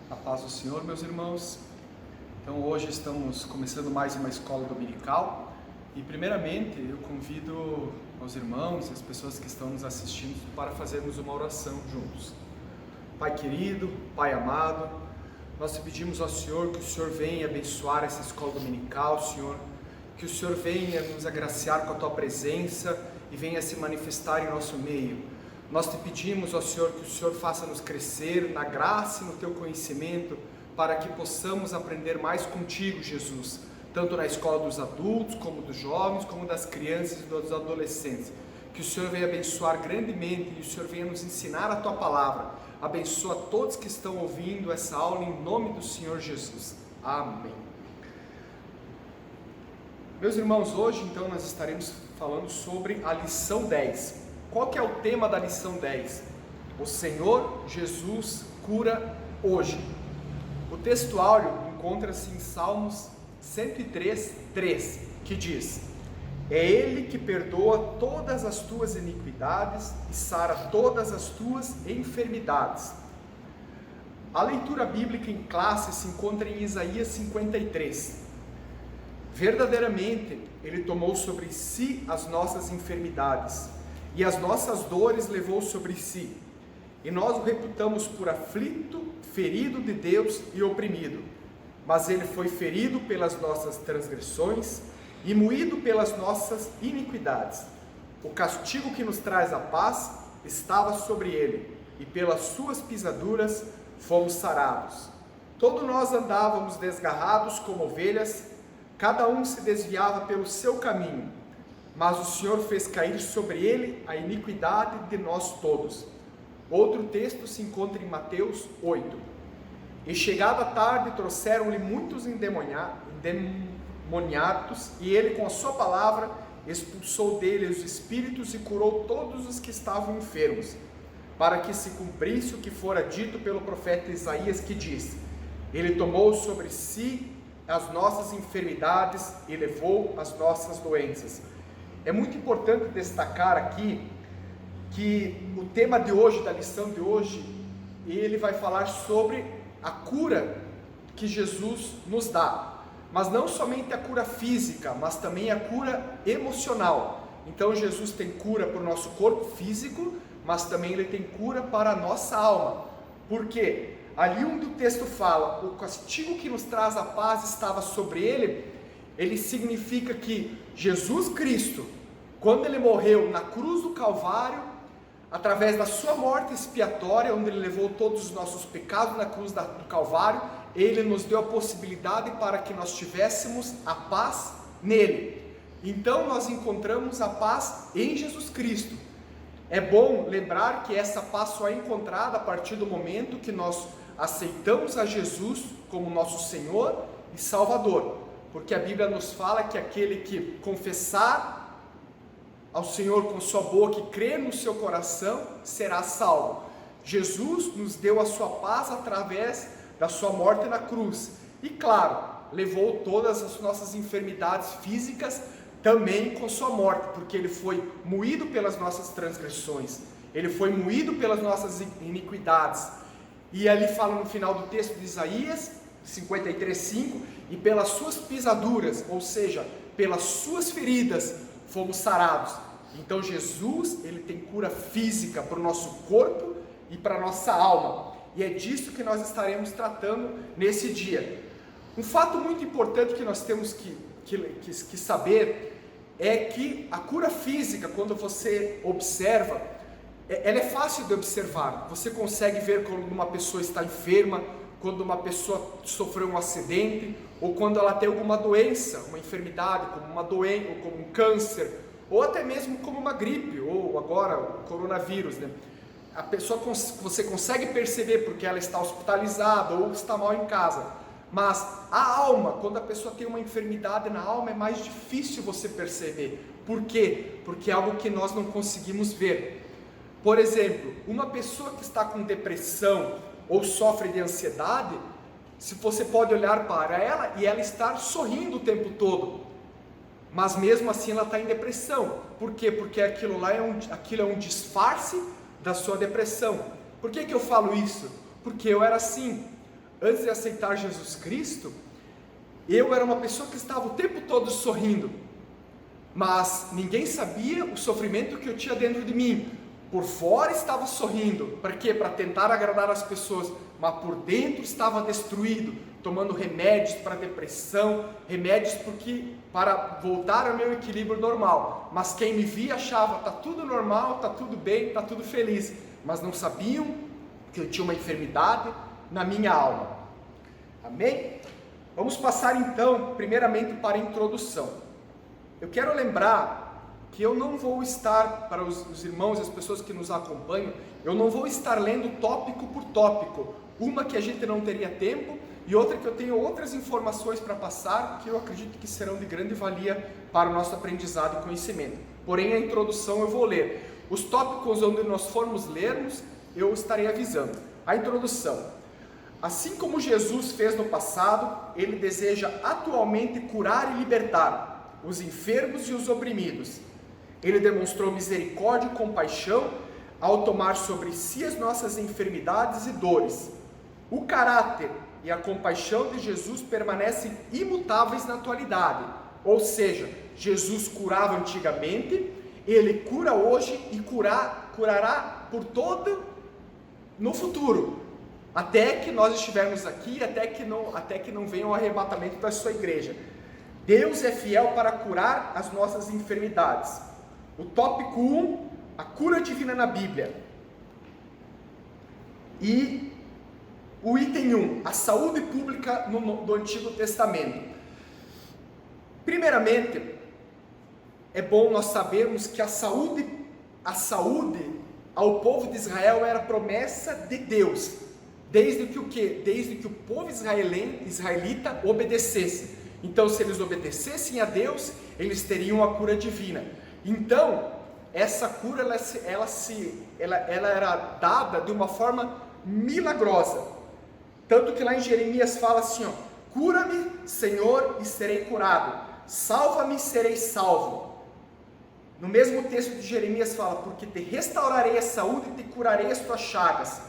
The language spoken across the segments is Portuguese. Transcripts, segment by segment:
A paz do Senhor, meus irmãos. Então hoje estamos começando mais uma escola dominical e primeiramente eu convido aos irmãos e as pessoas que estão nos assistindo para fazermos uma oração juntos. Pai querido, Pai amado, nós te pedimos ao Senhor que o Senhor venha abençoar essa escola dominical, Senhor, que o Senhor venha nos agraciar com a Tua presença e venha se manifestar em nosso meio. Nós te pedimos, ó Senhor, que o Senhor faça-nos crescer na graça e no Teu conhecimento, para que possamos aprender mais contigo, Jesus, tanto na escola dos adultos, como dos jovens, como das crianças e dos adolescentes. Que o Senhor venha abençoar grandemente e o Senhor venha nos ensinar a Tua palavra. Abençoa todos que estão ouvindo essa aula em nome do Senhor Jesus. Amém. Meus irmãos, hoje então nós estaremos falando sobre a lição 10. Qual que é o tema da lição 10? O Senhor Jesus cura hoje. O texto áureo encontra-se em Salmos 103:3, que diz: é Ele que perdoa todas as tuas iniquidades e sara todas as tuas enfermidades. A leitura bíblica em classe se encontra em Isaías 53. Verdadeiramente, Ele tomou sobre si as nossas enfermidades e as nossas dores levou sobre si, e nós o reputamos por aflito, ferido de Deus e oprimido. Mas ele foi ferido pelas nossas transgressões e moído pelas nossas iniquidades. O castigo que nos traz a paz estava sobre ele, e pelas suas pisaduras fomos sarados. Todos nós andávamos desgarrados como ovelhas, cada um se desviava pelo seu caminho, mas o Senhor fez cair sobre ele a iniquidade de nós todos. Outro texto se encontra em Mateus 8. E chegada a tarde trouxeram-lhe muitos endemoniados, e ele com a sua palavra expulsou dele os espíritos e curou todos os que estavam enfermos, para que se cumprisse o que fora dito pelo profeta Isaías, que diz: ele tomou sobre si as nossas enfermidades e levou as nossas doenças. É muito importante destacar aqui que o tema de hoje, da lição de hoje, ele vai falar sobre a cura que Jesus nos dá, mas não somente a cura física, mas também a cura emocional. Então Jesus tem cura para o nosso corpo físico, mas também ele tem cura para a nossa alma. Por quê? Ali onde o texto fala, o castigo que nos traz a paz estava sobre ele, ele significa que Jesus Cristo, quando ele morreu na cruz do Calvário, através da sua morte expiatória, onde ele levou todos os nossos pecados na cruz do Calvário, ele nos deu a possibilidade para que nós tivéssemos a paz nele. Então nós encontramos a paz em Jesus Cristo. É bom lembrar que essa paz só é encontrada a partir do momento que nós aceitamos a Jesus como nosso Senhor e Salvador, porque a Bíblia nos fala que aquele que confessar ao Senhor com sua boca e crer no seu coração será salvo. Jesus nos deu a sua paz através da sua morte na cruz, e claro, levou todas as nossas enfermidades físicas também com sua morte, porque ele foi moído pelas nossas transgressões, ele foi moído pelas nossas iniquidades. E ali fala no final do texto de Isaías 53:5, e pelas suas pisaduras, ou seja, pelas suas feridas, fomos sarados. Então Jesus, ele tem cura física para o nosso corpo e para a nossa alma, e é disso que nós estaremos tratando nesse dia. Um fato muito importante que nós temos que saber é que a cura física, quando você observa, ela é fácil de observar. Você consegue ver quando uma pessoa está enferma, quando uma pessoa sofreu um acidente, ou quando ela tem alguma doença, uma enfermidade, como uma doença, ou como um câncer, ou até mesmo como uma gripe, ou agora o coronavírus, né? A pessoa, você consegue perceber porque ela está hospitalizada ou está mal em casa. Mas a alma, quando a pessoa tem uma enfermidade na alma, é mais difícil você perceber. Por quê? Porque é algo que nós não conseguimos ver. Por exemplo, uma pessoa que está com depressão ou sofre de ansiedade, se você pode olhar para ela e ela estar sorrindo o tempo todo, mas mesmo assim ela está em depressão. Por quê? Porque aquilo é um disfarce da sua depressão. Por que eu falo isso? Porque eu era assim. antes de aceitar Jesus Cristo, eu era uma pessoa que estava o tempo todo sorrindo, mas ninguém sabia o sofrimento que eu tinha dentro de mim. Por fora estava sorrindo, para quê? Para tentar agradar as pessoas, mas por dentro estava destruído, tomando remédios para depressão, remédios para voltar ao meu equilíbrio normal. Mas quem me via achava, tá tudo normal, tá tudo bem, tá tudo feliz, mas não sabiam que eu tinha uma enfermidade na minha alma. Amém? Vamos passar então, primeiramente, para a introdução. Eu quero lembrar que eu não vou estar, para os irmãos e as pessoas que nos acompanham, eu não vou estar lendo tópico por tópico, uma que a gente não teria tempo e outra que eu tenho outras informações para passar, que eu acredito que serão de grande valia para o nosso aprendizado e conhecimento. Porém, a introdução eu vou ler. Os tópicos onde nós formos lermos, eu estarei avisando. A introdução. Assim como Jesus fez no passado, Ele deseja atualmente curar e libertar os enfermos e os oprimidos. Ele demonstrou misericórdia e compaixão ao tomar sobre si as nossas enfermidades e dores. O caráter e a compaixão de Jesus permanecem imutáveis na atualidade. Ou seja, Jesus curava antigamente, Ele cura hoje e curará por todo no futuro, até que nós estivermos aqui, até que não venha o arrebatamento da sua igreja. Deus é fiel para curar as nossas enfermidades. O tópico 1, a cura divina na Bíblia. E o item 1, a saúde pública do Antigo Testamento. Primeiramente, é bom nós sabermos que a saúde ao povo de Israel era promessa de Deus, desde que o quê? Desde que o povo israelita obedecesse. Então, se eles obedecessem a Deus, eles teriam a cura divina. Então, essa cura ela era dada de uma forma milagrosa. Tanto que lá em Jeremias fala assim, ó, cura-me, Senhor, e serei curado. Salva-me e serei salvo. No mesmo texto de Jeremias fala, porque te restaurarei a saúde e te curarei as tuas chagas.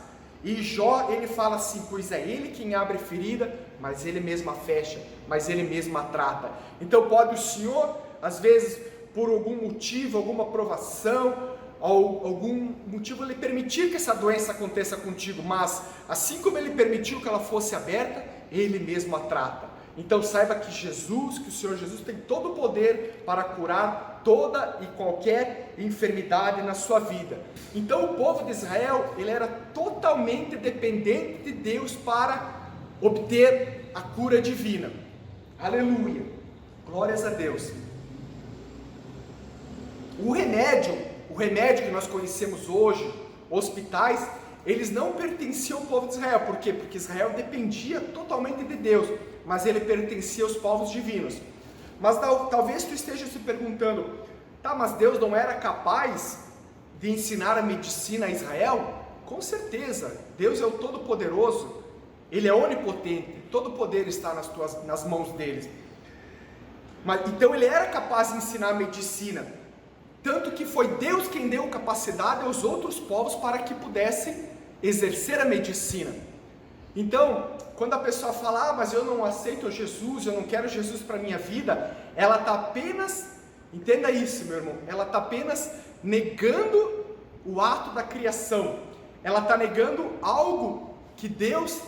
E Jó, ele fala assim, pois é Ele quem abre ferida, mas Ele mesmo a fecha, mas Ele mesmo a trata. Então pode o Senhor, às vezes, por algum motivo, alguma provação, algum motivo, Ele permitir que essa doença aconteça contigo, mas assim como Ele permitiu que ela fosse aberta, Ele mesmo a trata. Então saiba que o Senhor Jesus tem todo o poder para curar toda e qualquer enfermidade na sua vida. Então o povo de Israel, ele era totalmente dependente de Deus para obter a cura divina. Aleluia, glórias a Deus. O remédio que nós conhecemos hoje, hospitais, eles não pertenciam ao povo de Israel. Por quê? Porque Israel dependia totalmente de Deus, mas ele pertencia aos povos divinos. Mas talvez tu esteja se perguntando, tá, mas Deus não era capaz de ensinar a medicina a Israel? Com certeza, Deus é o Todo-Poderoso, Ele é onipotente, todo o poder está nas mãos dele. Então Ele era capaz de ensinar a medicina, tanto que foi Deus quem deu capacidade aos outros povos para que pudessem exercer a medicina. Então, quando a pessoa fala, mas eu não aceito Jesus, eu não quero Jesus para a minha vida, ela está apenas, entenda isso, meu irmão, ela está apenas negando o ato da criação, ela está negando algo que Deus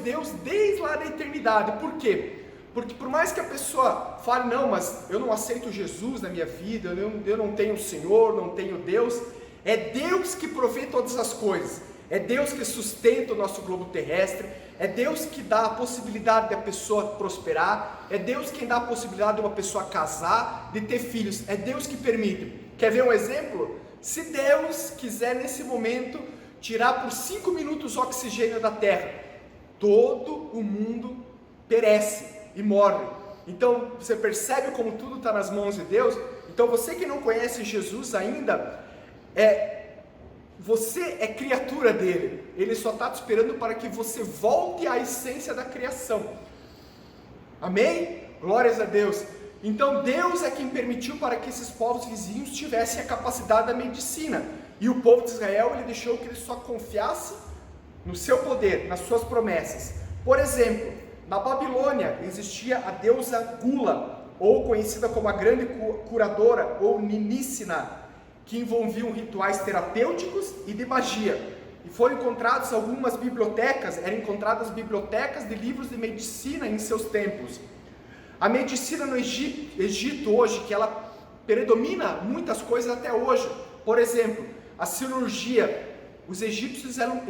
deu desde lá da eternidade. Por quê? Porque por mais que a pessoa fale, não, mas eu não aceito Jesus na minha vida, eu não tenho o Senhor, não tenho Deus, é Deus que provê todas as coisas, é Deus que sustenta o nosso globo terrestre, é Deus que dá a possibilidade da pessoa prosperar, é Deus quem dá a possibilidade de uma pessoa casar, de ter filhos, é Deus que permite. Quer ver um exemplo? Se Deus quiser nesse momento tirar por 5 minutos o oxigênio da terra, todo o mundo perece e morre. Então você percebe como tudo está nas mãos de Deus. Então você que não conhece Jesus ainda, você é criatura dele, ele só está te esperando para que você volte à essência da criação. Amém? Glórias a Deus. Então Deus é quem permitiu para que esses povos vizinhos tivessem a capacidade da medicina, e o povo de Israel, ele deixou que ele só confiasse no seu poder, nas suas promessas. Por exemplo, na Babilônia existia a deusa Gula, ou conhecida como a grande curadora, ou Ninícina, que envolviam rituais terapêuticos e de magia. E foram encontradas algumas bibliotecas, eram encontradas bibliotecas de livros de medicina em seus templos. A medicina no Egito hoje, que ela predomina muitas coisas até hoje. Por exemplo, a cirurgia. Os egípcios eram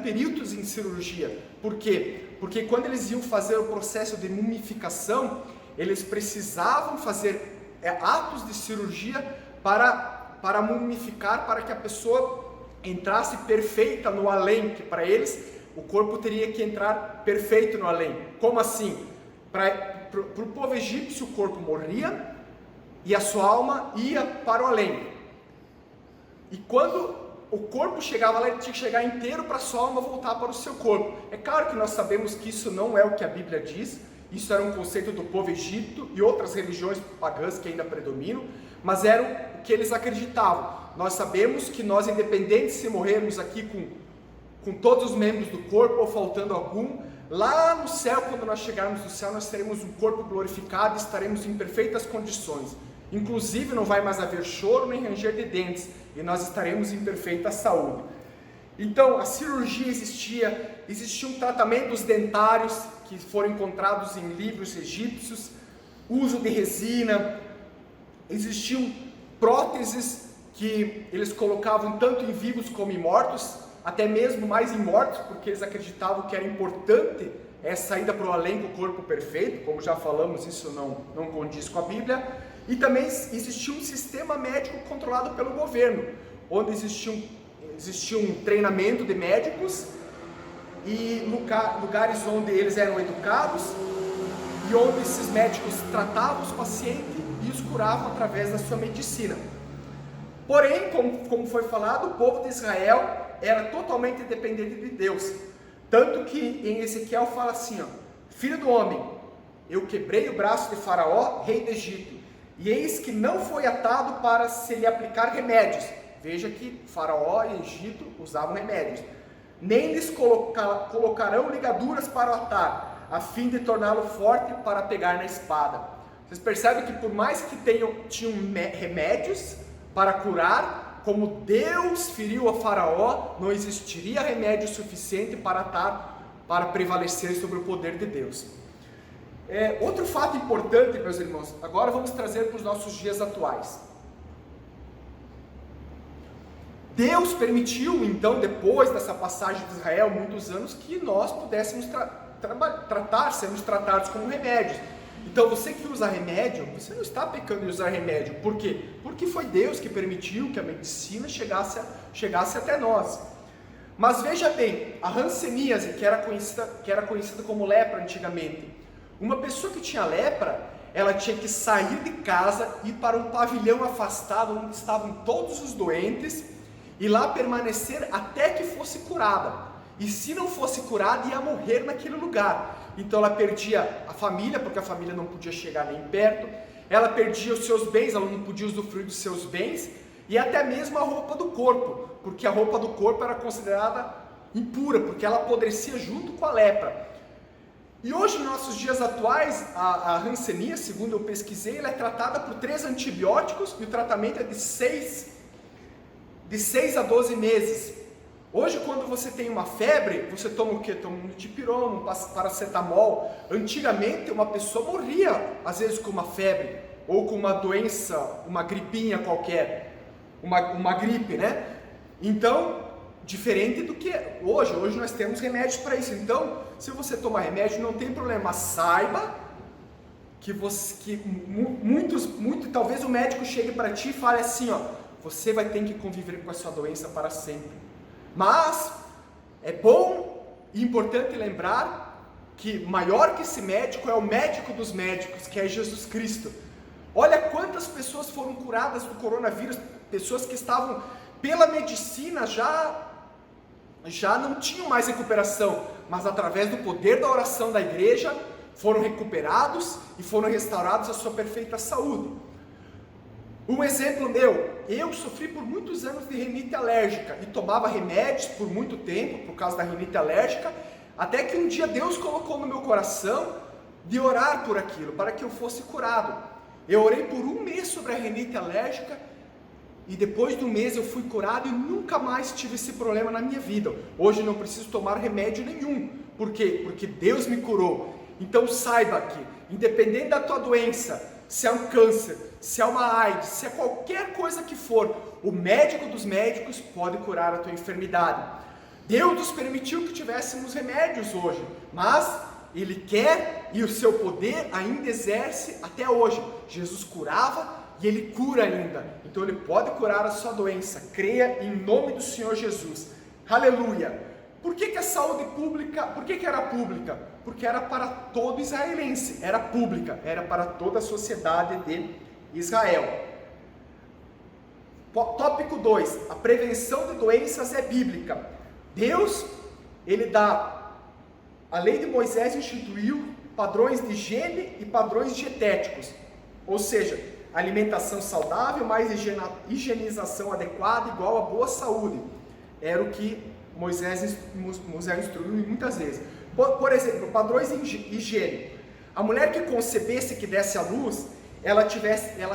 peritos em cirurgia. Por quê? Porque quando eles iam fazer o processo de mumificação, eles precisavam fazer atos de cirurgia para mumificar, para que a pessoa entrasse perfeita no além, que para eles o corpo teria que entrar perfeito no além. Como assim? Para o povo egípcio o corpo morria e a sua alma ia para o além. E quando o corpo chegava lá, ele tinha que chegar inteiro para a sua alma voltar para o seu corpo. É claro que nós sabemos que isso não é o que a Bíblia diz, isso era um conceito do povo egípcio e outras religiões pagãs que ainda predominam, mas era o que eles acreditavam. Nós sabemos que nós, independente se morrermos aqui com todos os membros do corpo ou faltando algum, lá no céu, quando nós chegarmos no céu, nós teremos um corpo glorificado e estaremos em perfeitas condições. Inclusive não vai mais haver choro nem ranger de dentes, e nós estaremos em perfeita saúde. Então a cirurgia existiam tratamentos dentários que foram encontrados em livros egípcios, uso de resina, existiam próteses que eles colocavam tanto em vivos como em mortos, até mesmo mais em mortos, porque eles acreditavam que era importante essa ida para o além com o corpo perfeito. Como já falamos, isso não condiz com a Bíblia. E também existia um sistema médico controlado pelo governo, onde existia um treinamento de médicos e lugares onde eles eram educados e onde esses médicos tratavam os pacientes e os curavam através da sua medicina. Porém, como foi falado, o povo de Israel era totalmente dependente de Deus. Tanto que em Ezequiel fala assim, filho do homem, eu quebrei o braço de Faraó, rei do Egito, e eis que não foi atado para se lhe aplicar remédios. Veja que Faraó e Egito usavam remédios. Nem lhes colocarão ligaduras para o atar, a fim de torná-lo forte para pegar na espada. Vocês percebem que por mais que tinham remédios para curar, como Deus feriu a Faraó, não existiria remédio suficiente para prevalecer sobre o poder de Deus. Outro fato importante, meus irmãos, agora vamos trazer para os nossos dias atuais. Deus permitiu, então, depois dessa passagem de Israel, muitos anos, que nós pudéssemos sermos tratados como remédios. Então, você que usa remédio, você não está pecando em usar remédio. Por quê? Porque foi Deus que permitiu que a medicina chegasse até nós. Mas veja bem, a hanseníase, que era conhecida como lepra antigamente, uma pessoa que tinha lepra, ela tinha que sair de casa, ir para um pavilhão afastado, onde estavam todos os doentes, e lá permanecer até que fosse curada. E se não fosse curada, ia morrer naquele lugar. Então ela perdia a família, porque a família não podia chegar nem perto, ela perdia os seus bens, ela não podia usufruir dos seus bens, e até mesmo a roupa do corpo, porque a roupa do corpo era considerada impura, porque ela apodrecia junto com a lepra. E hoje, nos nossos dias atuais, a hanseníase, segundo eu pesquisei, ela é tratada por 3 antibióticos e o tratamento é de 6 a 12 meses. Hoje, quando você tem uma febre, você toma o quê? Toma um dipirona, um paracetamol. Antigamente, uma pessoa morria, às vezes, com uma febre, ou com uma doença, uma gripinha qualquer, uma gripe, né? Então, diferente do que hoje. Hoje nós temos remédios para isso. Então, se você tomar remédio, não tem problema. Saiba que talvez o médico chegue para ti e fale assim, você vai ter que conviver com a sua doença para sempre. Mas é bom e importante lembrar que maior que esse médico é o médico dos médicos, que é Jesus Cristo. Olha quantas pessoas foram curadas do coronavírus, pessoas que estavam pela medicina já não tinham mais recuperação, mas através do poder da oração da igreja foram recuperados e foram restaurados a sua perfeita saúde. Um exemplo meu, eu sofri por muitos anos de rinite alérgica e tomava remédios por muito tempo por causa da rinite alérgica, Até que um dia Deus colocou no meu coração de orar por aquilo, para que eu fosse curado. Eu orei por um mês sobre a rinite alérgica, e depois do mês eu fui curado e nunca mais tive esse problema na minha vida. Hoje não preciso tomar remédio nenhum. Por quê? Porque Deus me curou. Então saiba que, independente da tua doença, se é um câncer, se é uma AIDS, se é qualquer coisa que for, o médico dos médicos pode curar a tua enfermidade. Deus nos permitiu que tivéssemos remédios hoje, mas Ele quer e o seu poder ainda exerce até hoje. Jesus curava e Ele cura ainda. Então Ele pode curar a sua doença. Creia em nome do Senhor Jesus. Aleluia! Por que a saúde pública, por que era pública? Porque era para todo israelense, era pública, era para toda a sociedade de Israel. Tópico 2, a prevenção de doenças é bíblica. Deus, a lei de Moisés instituiu padrões de higiene e padrões dietéticos, ou seja, alimentação saudável mais higienização adequada igual a boa saúde. Era o que Moisés instruiu muitas vezes. Por exemplo, padrões de higiene. A mulher que concebesse, que desse à luz, ela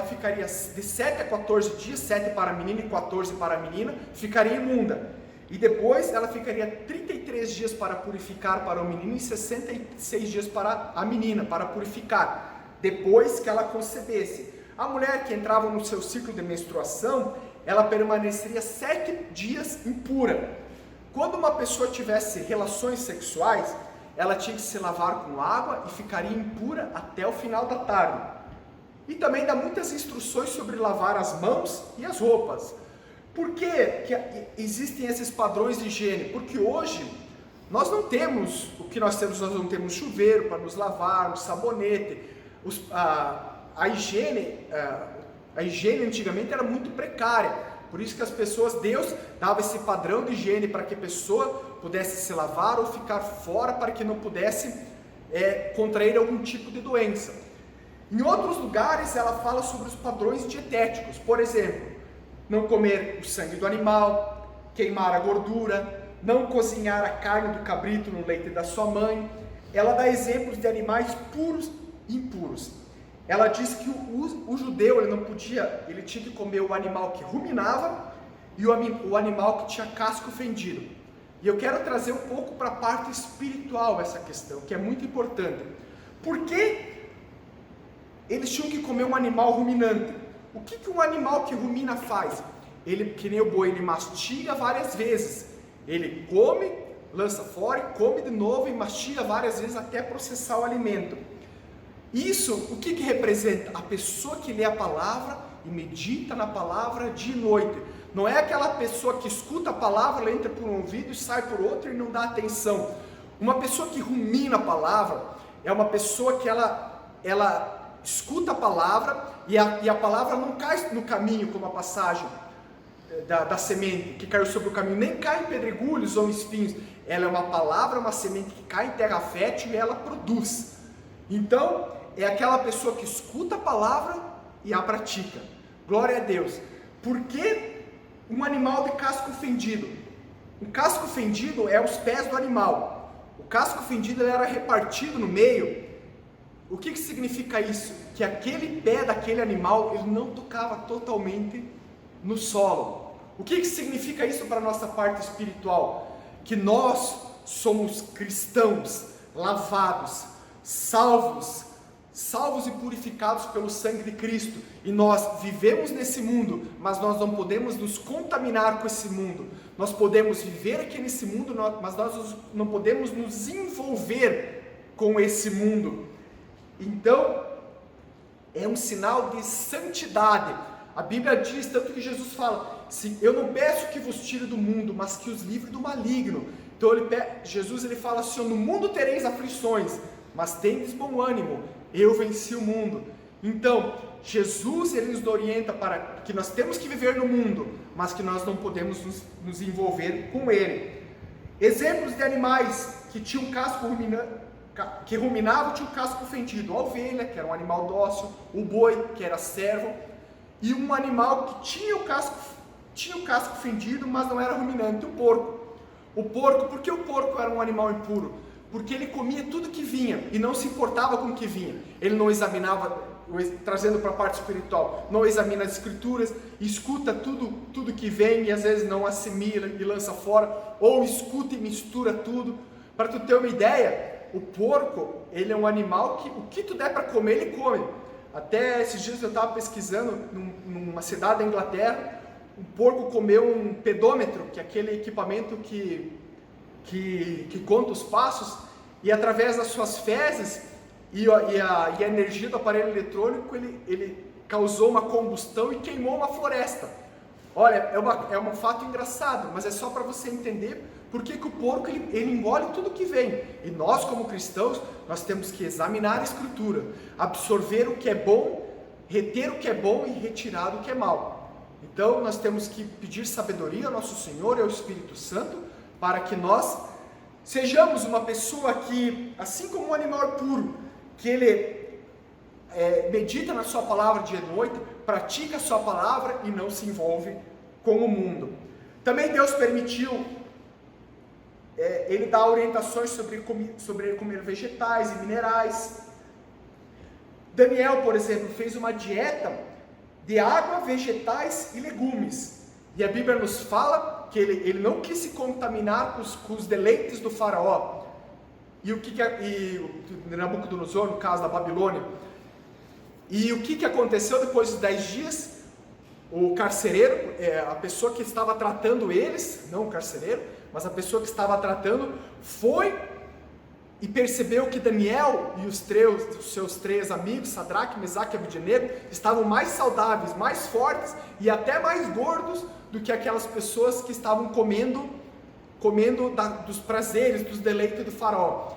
ficaria de 7 a 14 dias, 7 para a menina e 14 para a menina, ficaria imunda. E depois ela ficaria 33 dias para purificar para o menino e 66 dias para a menina, para purificar, depois que ela concebesse. A mulher que entrava no seu ciclo de menstruação, ela permaneceria 7 dias impura. Quando uma pessoa tivesse relações sexuais, ela tinha que se lavar com água e ficaria impura até o final da tarde. E também dá muitas instruções sobre lavar as mãos e as roupas. Por que existem esses padrões de higiene? Porque hoje nós não temos o que nós não temos chuveiro para nos lavarmos, sabonete. A higiene antigamente era muito precária. Por isso que as pessoas, Deus dava esse padrão de higiene para que a pessoa pudesse se lavar ou ficar fora para que não pudesse contrair algum tipo de doença. Em outros lugares ela fala sobre os padrões dietéticos, por exemplo, não comer o sangue do animal, queimar a gordura, não cozinhar a carne do cabrito no leite da sua mãe. Ela dá exemplos de animais puros e impuros. Ela diz que o judeu ele tinha que comer o animal que ruminava e o animal que tinha casco fendido. E eu quero trazer um pouco para a parte espiritual essa questão, que é muito importante. Por que eles tinham que comer um animal ruminante? O que um animal que rumina faz? Ele, que nem o boi, ele mastiga várias vezes. Ele come, lança fora e come de novo e mastiga várias vezes até processar o alimento. Isso, o que representa? A pessoa que lê a palavra e medita na palavra dia e noite. Não é aquela pessoa que escuta a palavra, ela entra por um ouvido e sai por outro e não dá atenção. Uma pessoa que rumina a palavra é uma pessoa que ela escuta a palavra e a palavra não cai no caminho, como a passagem da semente que caiu sobre o caminho, nem cai em pedregulhos ou em espinhos. Ela é uma palavra, uma semente que cai em terra fértil e ela produz. Então, é aquela pessoa que escuta a palavra e a pratica. Glória a Deus. Por que um animal de casco fendido? O casco fendido é os pés do animal. O casco fendido ele era repartido no meio. O que significa isso? Que aquele pé daquele animal ele não tocava totalmente no solo. O que significa isso para a nossa parte espiritual? Que nós somos cristãos, lavados, salvos e purificados pelo sangue de Cristo, e nós vivemos nesse mundo, mas nós não podemos nos contaminar com esse mundo. Nós podemos viver aqui nesse mundo, mas nós não podemos nos envolver com esse mundo. Então, é um sinal de santidade. A Bíblia diz, tanto que Jesus fala, eu não peço que vos tire do mundo, mas que os livre do maligno. Então Jesus fala assim, no mundo tereis aflições, mas tendes bom ânimo, eu venci o mundo. Então, Jesus ele nos orienta para que nós temos que viver no mundo, mas que nós não podemos nos envolver com ele. Exemplos de animais que tinham casco que ruminavam, tinham casco fendido. A ovelha, que era um animal dócil, o boi, que era servo, e um animal que tinha o casco fendido, mas não era ruminante, o porco. O porco, por que o porco era um animal impuro? porque ele comia tudo que vinha e não se importava com o que vinha. Ele não examinava, trazendo para a parte espiritual, não examina as escrituras, escuta tudo que vem e às vezes não assimila e lança fora, ou escuta e mistura tudo. Para tu ter uma ideia, o porco, ele é um animal que o que tu der para comer, ele come. Até esses dias eu estava pesquisando numa cidade da Inglaterra, um porco comeu um pedômetro, que é aquele equipamento que conta os passos, e através das suas fezes e a energia do aparelho eletrônico, ele causou uma combustão e queimou uma floresta. Olha, é um fato engraçado, mas é só para você entender por que o porco ele engole tudo que vem. E nós, como cristãos, nós temos que examinar a Escritura, absorver o que é bom, reter o que é bom e retirar o que é mal. Então, nós temos que pedir sabedoria ao nosso Senhor e ao Espírito Santo, para que nós sejamos uma pessoa que, assim como um animal puro, que ele medita na sua palavra dia e noite, pratica a sua palavra e não se envolve com o mundo. Também Deus permitiu ele dar orientações sobre comer vegetais e minerais. Daniel, por exemplo, fez uma dieta de água, vegetais e legumes. E a Bíblia nos fala que ele não quis se contaminar com os deleites do faraó. E Nabucodonosor, no caso da Babilônia. E o que aconteceu depois dos 10 dias? O carcereiro, a pessoa que estava tratando eles, não o carcereiro, mas a pessoa que estava tratando, foi e percebeu que Daniel e os seus 3 amigos, Sadraque, Mesaque e Abednego, estavam mais saudáveis, mais fortes e até mais gordos do que aquelas pessoas que estavam comendo dos prazeres, dos deleites do faraó.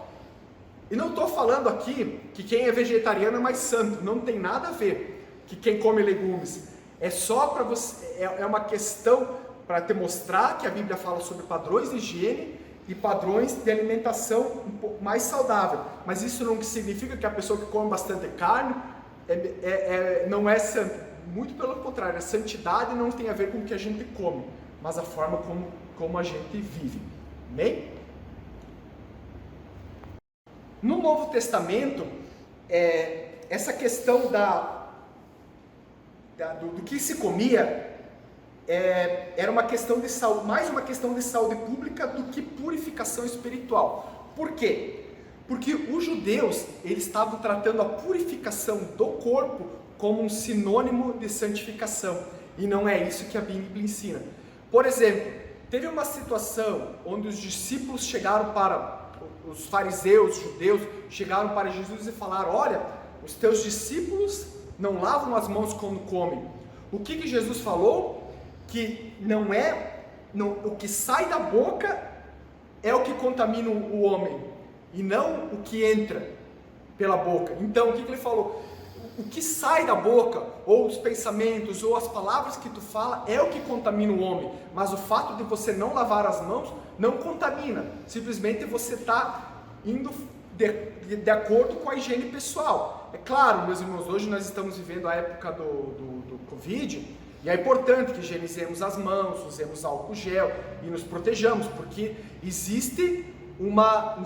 E não estou falando aqui que quem é vegetariano é mais santo, não tem nada a ver que quem come legumes. É só para você, é uma questão para te mostrar que a Bíblia fala sobre padrões de higiene e padrões de alimentação um pouco mais saudável. Mas isso não significa que a pessoa que come bastante carne não é santa. Muito pelo contrário, a santidade não tem a ver com o que a gente come, mas a forma como a gente vive. Amém? No Novo Testamento, essa questão do que se comia era uma questão de saúde, mais uma questão de saúde pública do que purificação espiritual. Por quê? Porque os judeus, eles estavam tratando a purificação do corpo como um sinônimo de santificação, e não é isso que a Bíblia ensina. Por exemplo, teve uma situação onde os discípulos chegaram para os fariseus, os judeus, chegaram para Jesus e falaram: olha, os teus discípulos não lavam as mãos quando comem. O que Jesus falou? Que o que sai da boca é o que contamina o homem, e não o que entra pela boca. Então, o que ele falou? O que sai da boca, ou os pensamentos, ou as palavras que tu fala, é o que contamina o homem. Mas o fato de você não lavar as mãos não contamina. Simplesmente você está indo de acordo com a higiene pessoal. É claro, meus irmãos, hoje nós estamos vivendo a época do Covid, e é importante que higienizemos as mãos, usemos álcool gel e nos protejamos, porque existe um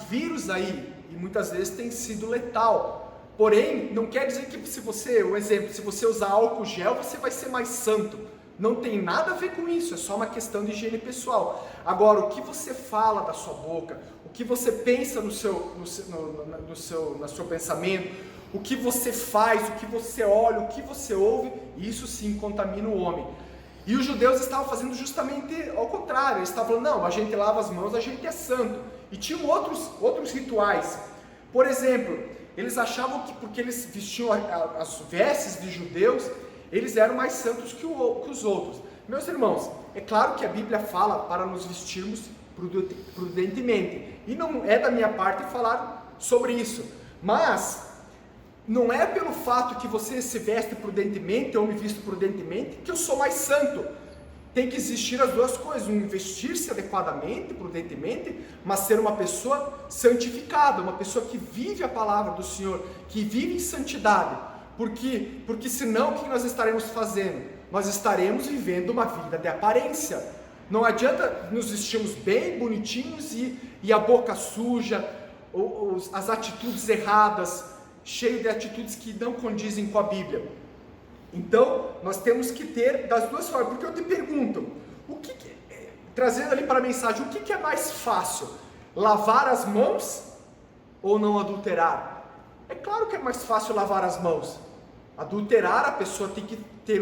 vírus aí, e muitas vezes tem sido letal. Porém, não quer dizer que se você usar álcool gel, você vai ser mais santo. Não tem nada a ver com isso, é só uma questão de higiene pessoal. Agora, o que você fala da sua boca, o que você pensa no seu pensamento, o que você faz, o que você olha, o que você ouve, isso sim contamina o homem. E os judeus estavam fazendo justamente ao contrário. Eles estavam falando: não, a gente lava as mãos, a gente é santo. E tinham outros rituais. Por exemplo, eles achavam que porque eles vestiam as vestes de judeus, eles eram mais santos que os outros. Meus irmãos, é claro que a Bíblia fala para nos vestirmos prudentemente. E não é da minha parte falar sobre isso. Mas não é pelo fato que você se veste prudentemente ou me visto prudentemente que eu sou mais santo. Tem que existir as duas coisas: vestir-se adequadamente, prudentemente, mas ser uma pessoa santificada, uma pessoa que vive a palavra do Senhor, que vive em santidade. Porque senão o que nós estaremos fazendo? Nós estaremos vivendo uma vida de aparência. Não adianta nos vestirmos bem, bonitinhos e a boca suja, as atitudes erradas, cheio de atitudes que não condizem com a Bíblia. Então, nós temos que ter das duas formas, porque eu te pergunto, trazendo ali para a mensagem, o que é mais fácil? Lavar as mãos ou não adulterar? É claro que é mais fácil lavar as mãos. Adulterar, a pessoa tem que ter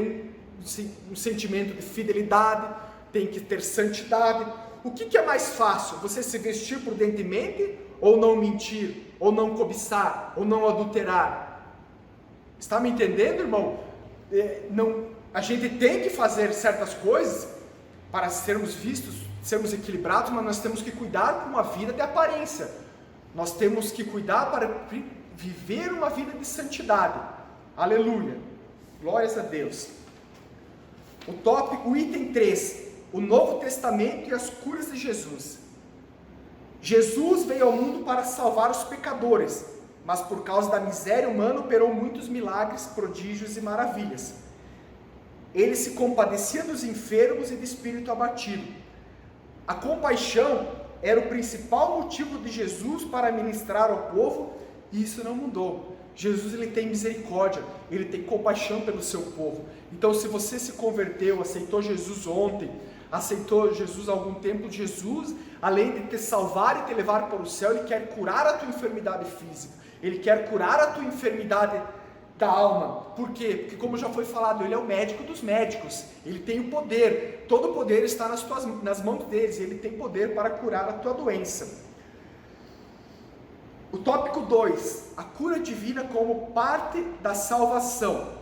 um sentimento de fidelidade, tem que ter santidade. O que é mais fácil? Você se vestir prudentemente ou não mentir, ou não cobiçar, ou não adulterar? Está me entendendo, irmão? A gente tem que fazer certas coisas para sermos vistos, sermos equilibrados, mas nós temos que cuidar com uma vida de aparência. Nós temos que cuidar para viver uma vida de santidade. Aleluia! Glórias a Deus! O item 3, o Novo Testamento e as curas de Jesus. Jesus veio ao mundo para salvar os pecadores, mas por causa da miséria humana operou muitos milagres, prodígios e maravilhas. Ele se compadecia dos enfermos e de espírito abatido. A compaixão era o principal motivo de Jesus para ministrar ao povo, e isso não mudou. Jesus, ele tem misericórdia, ele tem compaixão pelo seu povo. Então, se você se converteu, aceitou Jesus ontem, aceitou Jesus há algum tempo, Jesus, além de te salvar e te levar para o céu, ele quer curar a tua enfermidade física, ele quer curar a tua enfermidade da alma. Por quê? Porque, como já foi falado, ele é o médico dos médicos, ele tem o poder, todo o poder está nas mãos deles, ele tem poder para curar a tua doença. O tópico 2, a cura divina como parte da salvação.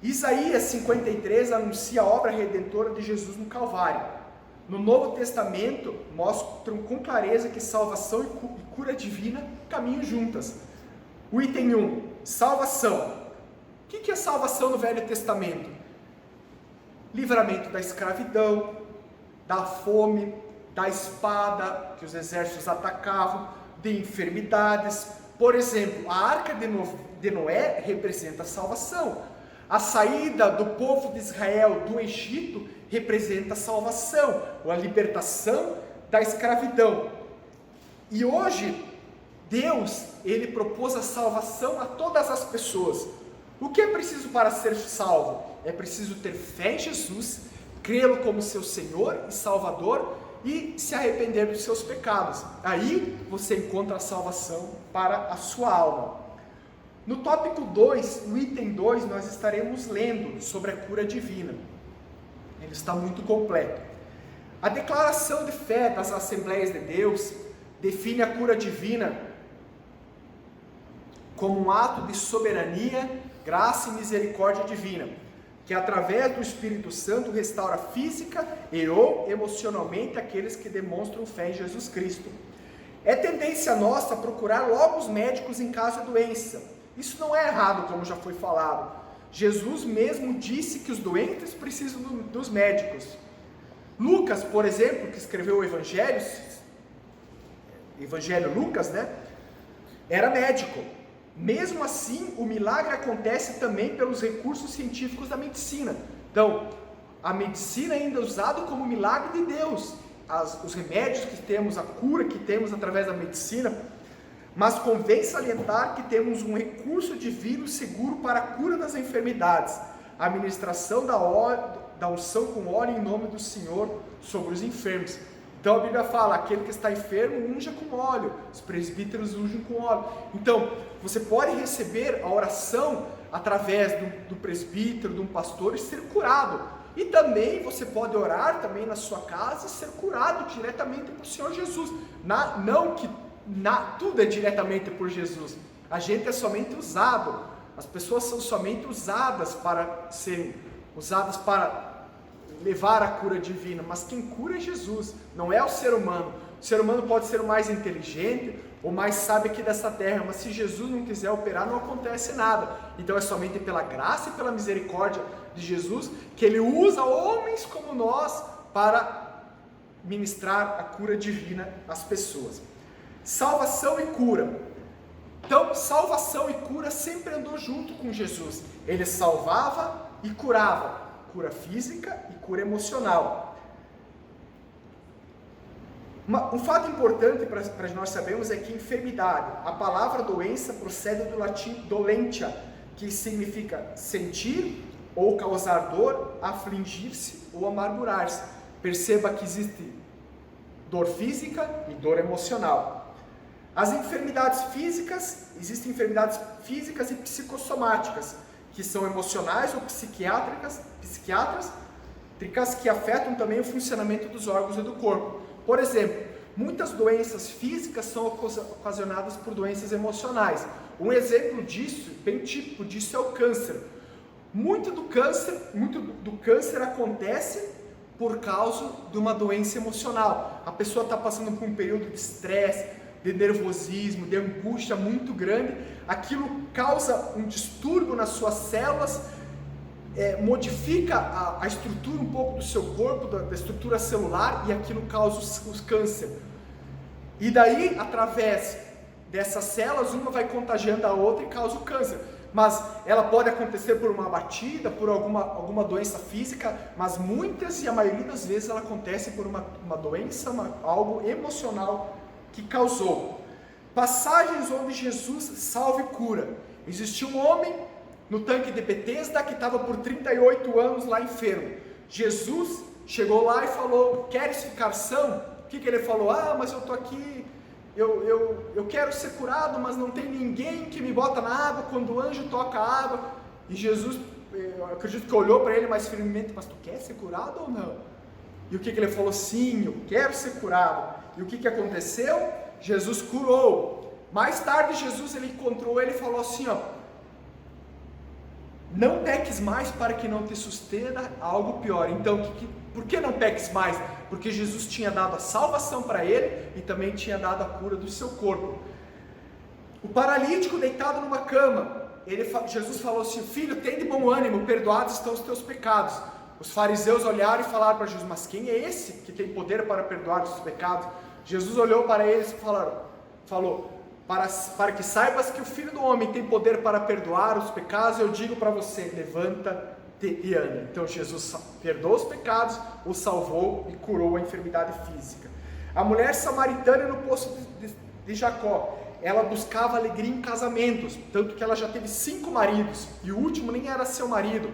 Isaías 53 anuncia a obra redentora de Jesus no Calvário. No Novo Testamento, mostram com clareza que salvação e cura divina caminham juntas. O item 1, salvação. O que é salvação no Velho Testamento? Livramento da escravidão, da fome, da espada que os exércitos atacavam, de enfermidades. Por exemplo, a arca de Noé representa a salvação. A saída do povo de Israel do Egito representa a salvação, ou a libertação da escravidão. E hoje, Deus, ele propôs a salvação a todas as pessoas. O que é preciso para ser salvo? É preciso ter fé em Jesus, crê-lo como seu Senhor e Salvador e se arrepender dos seus pecados. Aí você encontra a salvação para a sua alma. No tópico 2, no item 2, nós estaremos lendo sobre a cura divina. Ele está muito completo. A declaração de fé das Assembleias de Deus define a cura divina como um ato de soberania, graça e misericórdia divina, que através do Espírito Santo restaura física e ou emocionalmente aqueles que demonstram fé em Jesus Cristo. É tendência nossa procurar logo os médicos em caso de doença. Isso não é errado, como já foi falado. Jesus mesmo disse que os doentes precisam dos médicos. Lucas, por exemplo, que escreveu o Evangelho Lucas, era médico. Mesmo assim, o milagre acontece também pelos recursos científicos da medicina. Então, a medicina ainda é usada como milagre de Deus. Os remédios que temos, a cura que temos através da medicina, mas convém salientar que temos um recurso divino seguro para a cura das enfermidades, a administração da unção com óleo em nome do Senhor sobre os enfermos. Então a Bíblia fala, aquele que está enfermo unja com óleo, os presbíteros ungem com óleo. Então, você pode receber a oração através do presbítero, de um pastor e ser curado. E também você pode orar também na sua casa e ser curado diretamente por Senhor Jesus. Tudo é diretamente por Jesus. A gente é somente usado. As pessoas são somente usadas para serem usadas para levar a cura divina, mas quem cura é Jesus, não é o ser humano. O ser humano pode ser o mais inteligente, o mais sábio aqui dessa terra, mas se Jesus não quiser operar, não acontece nada. Então é somente pela graça e pela misericórdia de Jesus que ele usa homens como nós para ministrar a cura divina às pessoas. Salvação e cura. Então, salvação e cura sempre andou junto com Jesus. Ele salvava e curava, cura física e cura emocional. Um fato importante para nós sabermos é que enfermidade, a palavra doença procede do latim dolentia, que significa sentir ou causar dor, afligir-se ou amargurar-se. Perceba que existe dor física e dor emocional. As enfermidades físicas, existem enfermidades físicas e psicossomáticas, que são emocionais ou psiquiátricas, que afetam também o funcionamento dos órgãos e do corpo. Por exemplo, muitas doenças físicas são ocasionadas por doenças emocionais. Um exemplo disso, bem típico disso, é o câncer. Muito do câncer acontece por causa de uma doença emocional. A pessoa está passando por um período de estresse, de nervosismo, de angústia muito grande. Aquilo causa um distúrbio nas suas células, modifica a estrutura um pouco do seu corpo, da estrutura celular, e aquilo causa o câncer. E daí, através dessas células, uma vai contagiando a outra e causa o câncer. Mas ela pode acontecer por uma batida, por alguma doença física, mas muitas e a maioria das vezes ela acontece por uma doença, algo emocional que causou. Passagens onde Jesus salva e cura. Existiu um homem no tanque de Betesda que estava por 38 anos lá enfermo. Jesus chegou lá e falou: queres ficar são? O que ele falou? Mas eu estou aqui, eu quero ser curado, mas não tem ninguém que me bota na água quando o anjo toca a água. E Jesus, eu acredito que olhou para ele mais firmemente: mas tu quer ser curado ou não? E o que ele falou? Sim, eu quero ser curado. E o que aconteceu? Jesus curou. Mais tarde Jesus ele encontrou ele e falou assim: não peques mais para que não te suceda algo pior. Então, por que não peques mais? Porque Jesus tinha dado a salvação para ele e também tinha dado a cura do seu corpo. O paralítico deitado numa cama, Jesus falou assim: filho, tem de bom ânimo, perdoados estão os teus pecados. Os fariseus olharam e falaram para Jesus: mas quem é esse que tem poder para perdoar os pecados? Jesus olhou para eles e falou: para que saibas que o Filho do Homem tem poder para perdoar os pecados, eu digo para você, levanta-te e anda. Então Jesus perdoou os pecados, o salvou e curou a enfermidade física. A mulher samaritana no poço de Jacó, ela buscava alegria em casamentos, tanto que ela já teve 5 maridos, e o último nem era seu marido.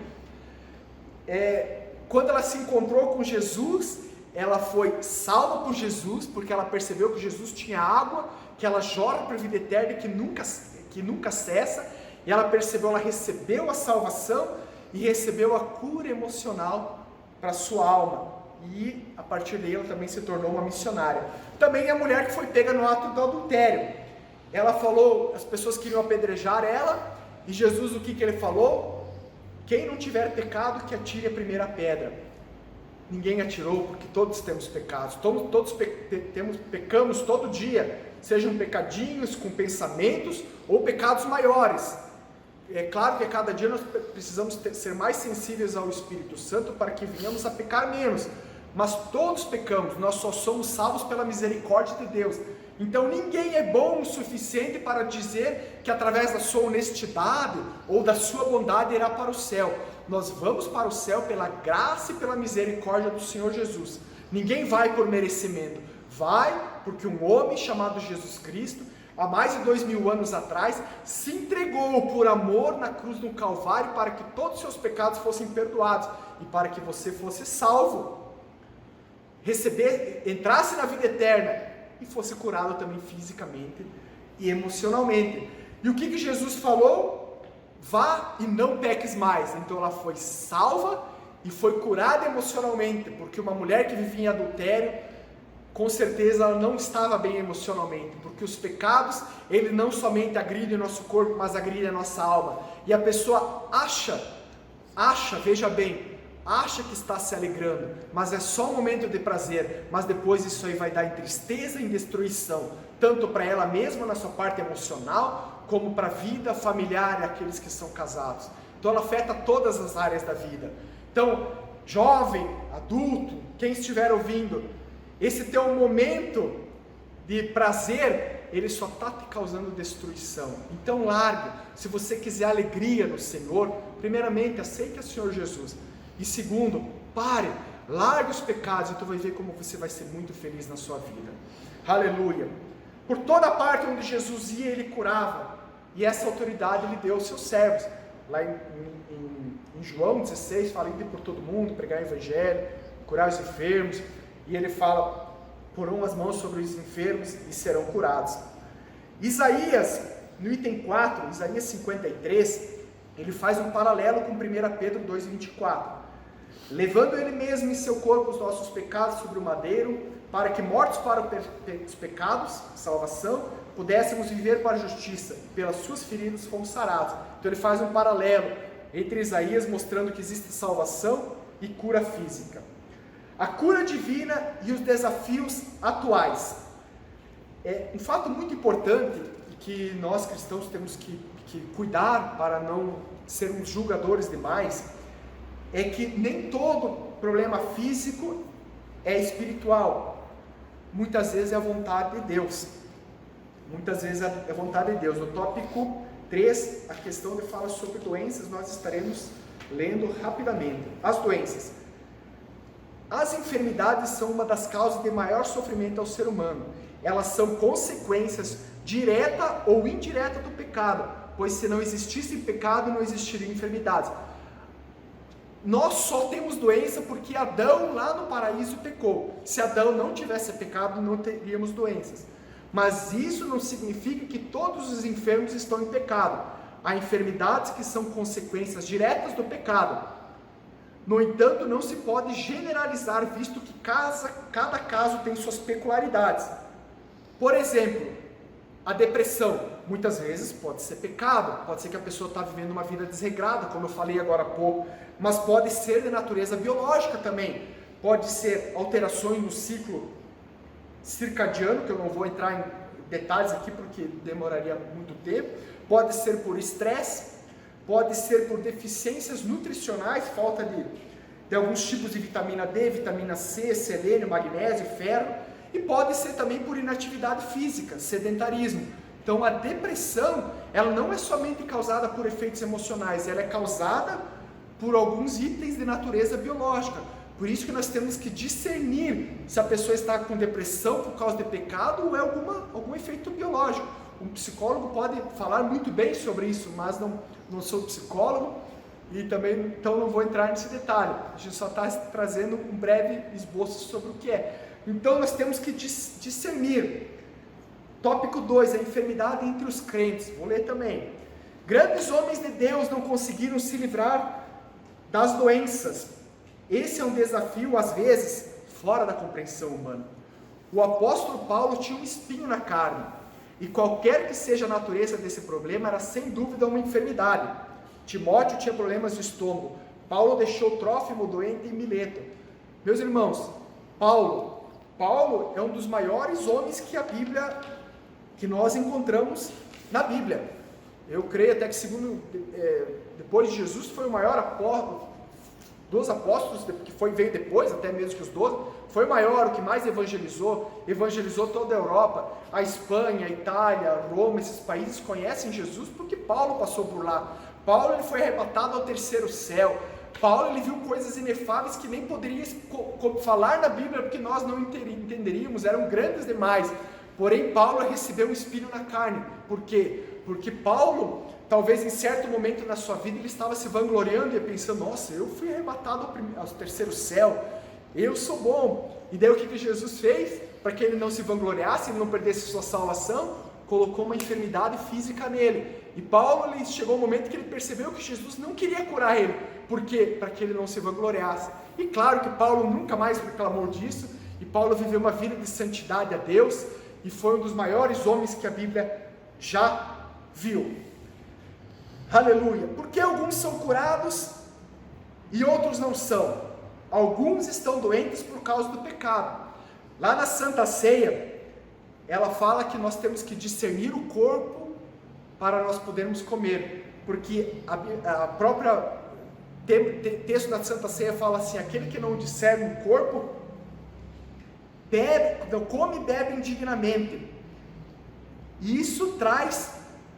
Quando ela se encontrou com Jesus, ela foi salva por Jesus, porque ela percebeu que Jesus tinha água, que ela jorra para a vida eterna e que nunca cessa, e ela percebeu, ela recebeu a salvação e recebeu a cura emocional para a sua alma, e a partir daí ela também se tornou uma missionária. Também a mulher que foi pega no ato do adultério, ela falou, as pessoas queriam apedrejar ela, e Jesus, o que ele falou? Quem não tiver pecado, que atire a primeira pedra. Ninguém atirou, porque todos temos pecados, todos pecamos todo dia, sejam pecadinhos com pensamentos ou pecados maiores. É claro que a cada dia nós precisamos ser mais sensíveis ao Espírito Santo para que venhamos a pecar menos, mas todos pecamos, nós só somos salvos pela misericórdia de Deus. Então ninguém é bom o suficiente para dizer que através da sua honestidade ou da sua bondade irá para o céu. Nós vamos para o céu pela graça e pela misericórdia do Senhor Jesus. Ninguém vai por merecimento, vai porque um homem chamado Jesus Cristo, há mais de 2000 anos atrás, se entregou por amor na cruz do Calvário para que todos os seus pecados fossem perdoados e para que você fosse salvo, entrasse na vida eterna e fosse curado também fisicamente e emocionalmente. E o que Jesus falou? Vá e não peques mais. Então ela foi salva e foi curada emocionalmente, porque uma mulher que vivia em adultério, com certeza ela não estava bem emocionalmente, porque os pecados, ele não somente agride o nosso corpo, mas agride a nossa alma, e a pessoa acha, veja bem, acha que está se alegrando, mas é só um momento de prazer, mas depois isso aí vai dar em tristeza e em destruição, tanto para ela mesma na sua parte emocional, como para a vida familiar e aqueles que são casados. Então ela afeta todas as áreas da vida. Então, jovem, adulto, quem estiver ouvindo, esse teu momento de prazer, ele só está te causando destruição. Então larga. Se você quiser alegria no Senhor, primeiramente aceite o Senhor Jesus. E segundo, pare. largue os pecados e tu vai ver como você vai ser muito feliz na sua vida. Aleluia. Por toda parte onde Jesus ia, ele curava, e essa autoridade ele deu aos seus servos. Lá em João 16 fala: ir por todo mundo, pregar o evangelho, curar os enfermos, e ele fala: porão as mãos sobre os enfermos e serão curados. Isaías, no item 4, Isaías 53, ele faz um paralelo com 1 Pedro 2,24. Levando ele mesmo em seu corpo os nossos pecados sobre o madeiro, para que, mortos para os pecados, salvação, pudéssemos viver para a justiça, pelas suas feridas fomos sarados. Então ele faz um paralelo entre Isaías, mostrando que existe salvação e cura física. A cura divina e os desafios atuais. Um fato muito importante que nós cristãos temos que cuidar para não sermos julgadores demais, é que nem todo problema físico é espiritual. Muitas vezes é a vontade de Deus. Muitas vezes é a vontade de Deus. No tópico 3, a questão que fala sobre doenças, nós estaremos lendo rapidamente. As doenças. As enfermidades são uma das causas de maior sofrimento ao ser humano. Elas são consequências direta ou indireta do pecado, pois se não existisse pecado, não existiriam enfermidades. Nós só temos doença porque Adão lá no paraíso pecou. Se Adão não tivesse pecado, não teríamos doenças. Mas isso não significa que todos os enfermos estão em pecado. Há enfermidades que são consequências diretas do pecado. No entanto, não se pode generalizar, visto que cada caso tem suas peculiaridades. Por exemplo, a depressão, muitas vezes pode ser pecado, pode ser que a pessoa está vivendo uma vida desregrada, como eu falei agora há pouco, mas pode ser de natureza biológica também, pode ser alterações no ciclo circadiano, que eu não vou entrar em detalhes aqui porque demoraria muito tempo, pode ser por estresse, pode ser por deficiências nutricionais, falta de alguns tipos de vitamina D, vitamina C, selênio, magnésio, ferro, e pode ser também por inatividade física, sedentarismo. Então a depressão, ela não é somente causada por efeitos emocionais, ela é causada por alguns itens de natureza biológica. Por isso que nós temos que discernir se a pessoa está com depressão por causa de pecado ou é algum efeito biológico. Um psicólogo pode falar muito bem sobre isso, mas não sou psicólogo e também então não vou entrar nesse detalhe. A gente só está trazendo um breve esboço sobre o que é. Então nós temos que discernir. Tópico 2, a enfermidade entre os crentes. Vou ler também. Grandes homens de Deus não conseguiram se livrar das doenças. Esse é um desafio, às vezes, fora da compreensão humana. O apóstolo Paulo tinha um espinho na carne, e qualquer que seja a natureza desse problema, era sem dúvida uma enfermidade. Timóteo tinha problemas de estômago. Paulo deixou Trófimo doente em Mileto. Meus irmãos, Paulo é um dos maiores homens que nós encontramos na Bíblia. Eu creio até que depois de Jesus foi o maior apóstolo dos apóstolos, que veio depois, até mesmo que os 12, foi o maior, o que mais evangelizou toda a Europa, a Espanha, a Itália, Roma, esses países conhecem Jesus porque Paulo passou por lá. Paulo ele foi arrebatado ao terceiro céu. Paulo ele viu coisas inefáveis que nem poderia falar na Bíblia porque nós não entenderíamos, eram grandes demais. Porém, Paulo recebeu um espinho na carne. Por quê? Porque Paulo, talvez em certo momento na sua vida, ele estava se vangloriando e pensando: nossa, eu fui arrebatado ao terceiro céu, eu sou bom. E daí o que Jesus fez? Para que ele não se vangloriasse, ele não perdesse sua salvação, colocou uma enfermidade física nele. E Paulo, ele chegou um momento que ele percebeu que Jesus não queria curar ele. Por quê? Para que ele não se vangloriasse. E claro que Paulo nunca mais reclamou disso, e Paulo viveu uma vida de santidade a Deus, e foi um dos maiores homens que a Bíblia já viu. Aleluia. Porque alguns são curados e outros não são. Alguns estão doentes por causa do pecado. Lá na Santa Ceia, ela fala que nós temos que discernir o corpo para nós podermos comer, porque a própria texto da Santa Ceia fala assim: aquele que não discerne o corpo come e bebe indignamente. E isso traz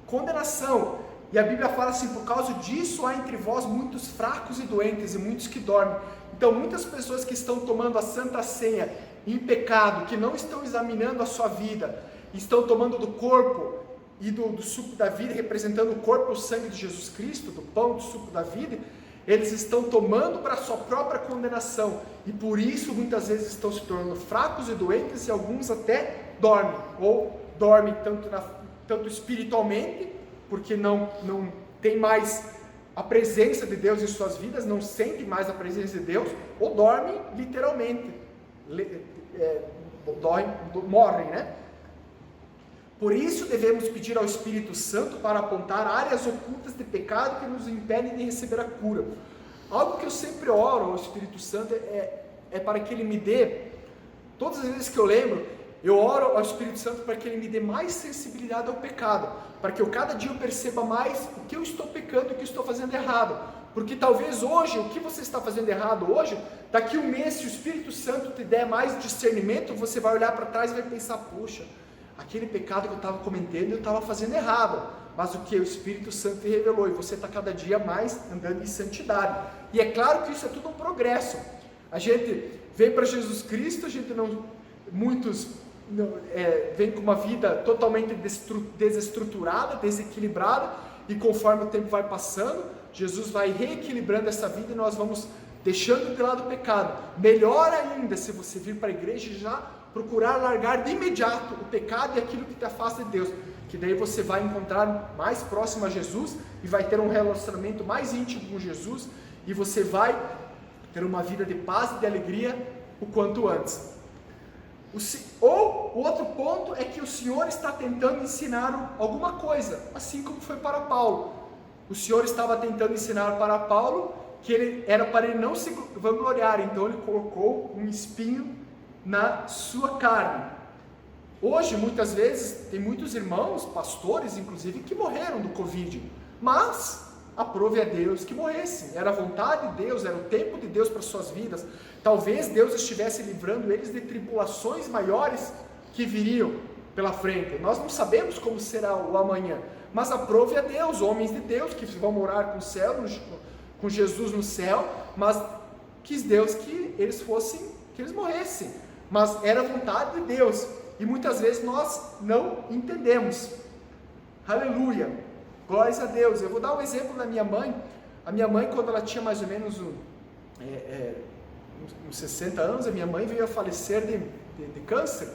condenação. E a Bíblia fala assim: por causa disso há entre vós muitos fracos e doentes e muitos que dormem. Então muitas pessoas que estão tomando a Santa Ceia em pecado, que não estão examinando a sua vida, estão tomando do corpo e do suco da vida, representando o corpo e o sangue de Jesus Cristo, do pão, do suco da vida, eles estão tomando para a sua própria condenação, e por isso muitas vezes estão se tornando fracos e doentes, e alguns até dormem, ou dormem tanto espiritualmente, porque não tem mais a presença de Deus em suas vidas, não sentem mais a presença de Deus, ou dormem literalmente, morrem, né? Por isso devemos pedir ao Espírito Santo para apontar áreas ocultas de pecado que nos impedem de receber a cura. Algo que eu sempre oro ao Espírito Santo é para que Ele me dê, todas as vezes que eu lembro, eu oro ao Espírito Santo para que Ele me dê mais sensibilidade ao pecado, para que eu cada dia eu perceba mais o que eu estou pecando e o que eu estou fazendo errado, porque talvez hoje, o que você está fazendo errado hoje, daqui um mês, se o Espírito Santo te der mais discernimento, você vai olhar para trás e vai pensar: puxa, aquele pecado que eu estava cometendo, eu estava fazendo errado, mas o que o Espírito Santo te revelou, e você está cada dia mais andando em santidade. E é claro que isso é tudo um progresso. A gente vem para Jesus Cristo, a gente muitos vem com uma vida totalmente desestruturada, desequilibrada, e conforme o tempo vai passando, Jesus vai reequilibrando essa vida e nós vamos deixando de lado o pecado. Melhor ainda se você vir para a igreja e já procurar largar de imediato o pecado e aquilo que te afasta de Deus, que daí você vai encontrar mais próximo a Jesus e vai ter um relacionamento mais íntimo com Jesus, e você vai ter uma vida de paz e de alegria o quanto antes. Ou o outro ponto é que o Senhor está tentando ensinar alguma coisa, assim como foi para Paulo. O Senhor estava tentando ensinar para Paulo que era para ele não se vangloriar, então ele colocou um espinho na sua carne. Hoje, muitas vezes, tem muitos irmãos, pastores inclusive, que morreram do Covid, mas aprove a Deus que morressem, era a vontade de Deus, era o tempo de Deus para suas vidas. Talvez Deus estivesse livrando eles de tribulações maiores que viriam pela frente. Nós não sabemos como será o amanhã, mas aprove a Deus, homens de Deus que vão morar com Jesus no céu, mas quis Deus que eles morressem, mas era a vontade de Deus, e muitas vezes nós não entendemos. Aleluia, glórias a Deus. Eu vou dar um exemplo da minha mãe. A minha mãe, quando ela tinha mais ou menos uns 60 anos, a minha mãe veio a falecer de câncer,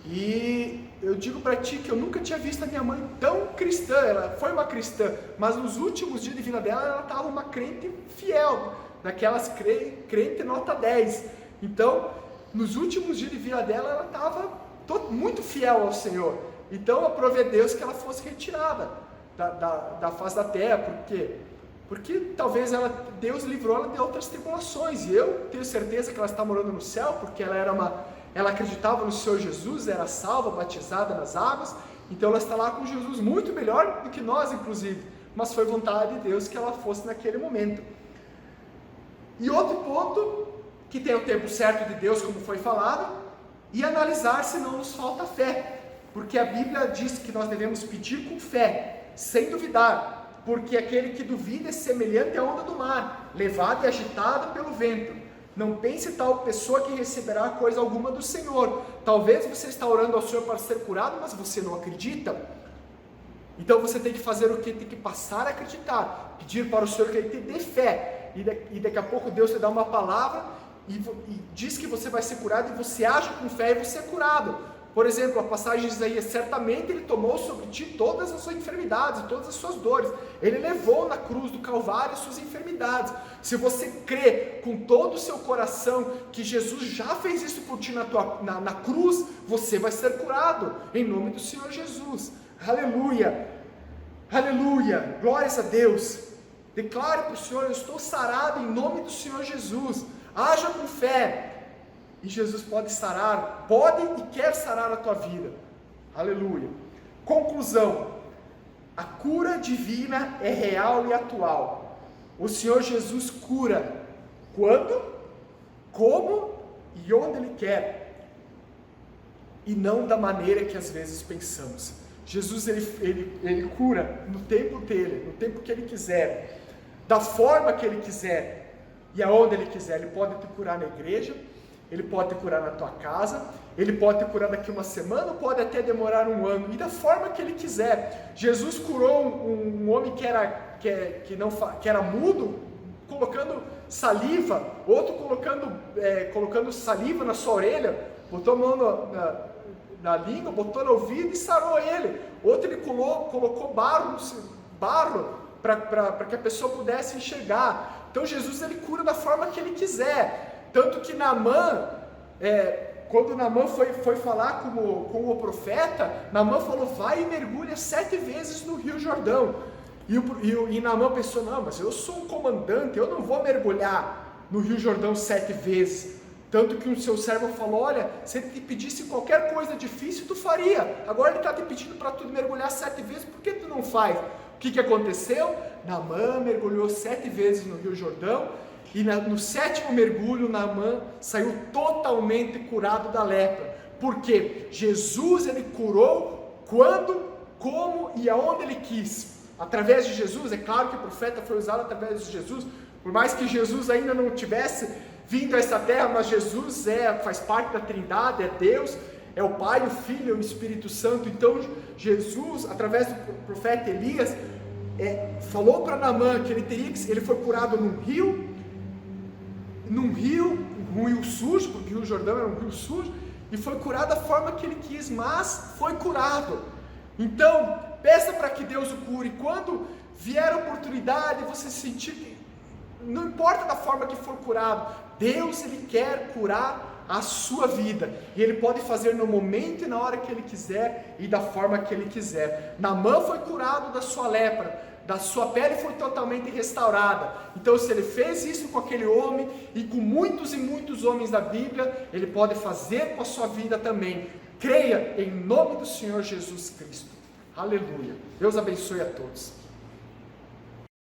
e eu digo para ti que eu nunca tinha visto a minha mãe tão cristã. Ela foi uma cristã, mas nos últimos dias de vida dela, ela estava uma crente fiel, daquelas crente nota 10, então nos últimos dias de vida dela, ela estava muito fiel ao Senhor. Então aprove a Deus que ela fosse retirada da face da terra, porque talvez Deus livrou ela de outras tribulações, e eu tenho certeza que ela está morando no céu, porque ela acreditava no Senhor Jesus, era salva, batizada nas águas, então ela está lá com Jesus, muito melhor do que nós inclusive, mas foi vontade de Deus que ela fosse naquele momento. E outro ponto, que tem o tempo certo de Deus, como foi falado, e analisar se não nos falta fé, porque a Bíblia diz que nós devemos pedir com fé, sem duvidar, porque aquele que duvida é semelhante à onda do mar, levada e agitada pelo vento. Não pense tal pessoa que receberá coisa alguma do Senhor. Talvez você está orando ao Senhor para ser curado, mas você não acredita. Então você tem que fazer o que? Tem que passar a acreditar, pedir para o Senhor que Ele te dê fé, e daqui a pouco Deus te dá uma palavra e diz que você vai ser curado, e você age com fé e você é curado. Por exemplo, a passagem de Isaías: certamente Ele tomou sobre ti todas as suas enfermidades e todas as suas dores. Ele levou na cruz do Calvário as suas enfermidades. Se você crê com todo o seu coração que Jesus já fez isso por ti na cruz, você vai ser curado, em nome do Senhor Jesus. Aleluia, aleluia, glórias a Deus. Declare para o Senhor: eu estou sarado em nome do Senhor Jesus. Haja com fé, e Jesus pode sarar, pode e quer sarar a tua vida. Aleluia. Conclusão: a cura divina é real e atual. O Senhor Jesus cura quando, como e onde Ele quer, e não da maneira que às vezes pensamos. Jesus ele cura no tempo dele, no tempo que ele quiser, da forma que ele quiser e aonde ele quiser. Ele pode te curar na igreja, ele pode te curar na tua casa, ele pode te curar daqui uma semana, pode até demorar um ano, e da forma que ele quiser. Jesus curou um homem que era mudo, colocando saliva, outro colocando saliva na sua orelha, botou a mão na língua, botou no ouvido e sarou ele. Outro ele colocou barro para que a pessoa pudesse enxergar. Então Jesus ele cura da forma que ele quiser. Tanto que Naamã, quando Naamã foi falar com o profeta, Naamã falou: vai e mergulha 7 vezes no Rio Jordão. E Naamã pensou: não, mas eu sou um comandante, eu não vou mergulhar no Rio Jordão 7 vezes. Tanto que o seu servo falou: olha, se ele te pedisse qualquer coisa difícil, tu faria. Agora ele está te pedindo para tu mergulhar 7 vezes, por que tu não faz? O que aconteceu? Naamã mergulhou 7 vezes no Rio Jordão, e no 7º mergulho, Naamã saiu totalmente curado da lepra. Por quê? Jesus ele curou quando, como e aonde ele quis. Através de Jesus, é claro que o profeta foi usado através de Jesus, por mais que Jesus ainda não tivesse vindo a essa terra, mas Jesus faz parte da Trindade, é Deus, é o Pai, o Filho, é o Espírito Santo. Então Jesus, através do profeta Elias, falou para Naamã que ele foi curado num rio sujo, porque o Rio Jordão era um rio sujo, e foi curado da forma que ele quis, mas foi curado. Então peça para que Deus o cure. Quando vier a oportunidade, você sentir que não importa da forma que for curado, Deus ele quer curar a sua vida, e ele pode fazer no momento e na hora que ele quiser e da forma que ele quiser. Naamã foi curado da sua lepra, da sua pele foi totalmente restaurada. Então se ele fez isso com aquele homem e com muitos e muitos homens da Bíblia, ele pode fazer com a sua vida também. Creia em nome do Senhor Jesus Cristo. Aleluia. Deus abençoe a todos.